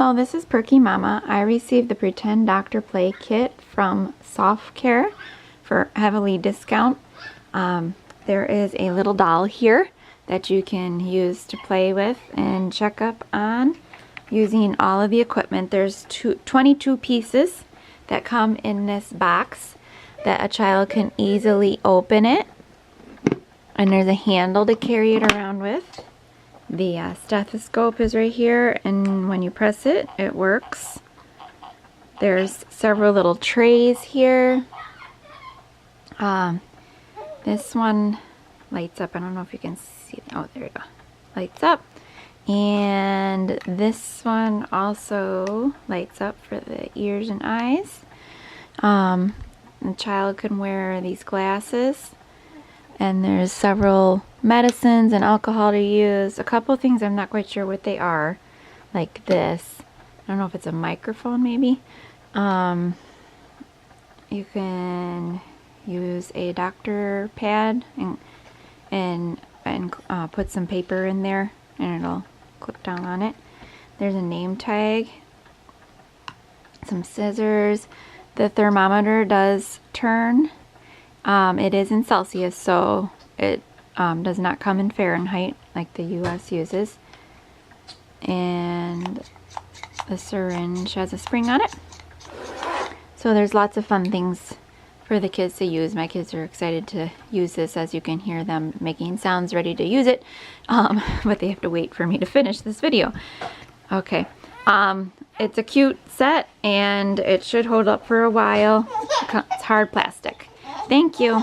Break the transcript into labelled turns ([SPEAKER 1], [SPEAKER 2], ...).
[SPEAKER 1] Hello, this is Perky Mama. I received the Pretend Doctor Play kit from Soft Care for heavily discount. There is a little doll here that you can use to play with and check up on using all of the equipment. There's 22 pieces that come in this box that a child can easily open it. And there's a handle to carry it around with. The stethoscope is right here, and when you press it, it works. There's several little trays here. This one lights up. I don't know if you can see it. Oh, there you go. Lights up. And this one also lights up for the ears and eyes. The child can wear these glasses. And there's several medicines and alcohol to use. A couple things I'm not quite sure what they are. Like this. I don't know if it's a microphone maybe. You can use a doctor pad and put some paper in there and it'll clip down on it. There's a name tag. Some scissors. The thermometer does turn. It is in Celsius, so it does not come in Fahrenheit like the US uses. And the syringe has a spring on it. So there's lots of fun things for the kids to use. My kids are excited to use this, as you can hear them making sounds ready to use it. But they have to wait for me to finish this video. Okay. It's a cute set and it should hold up for a while. It's hard plastic. Thank you.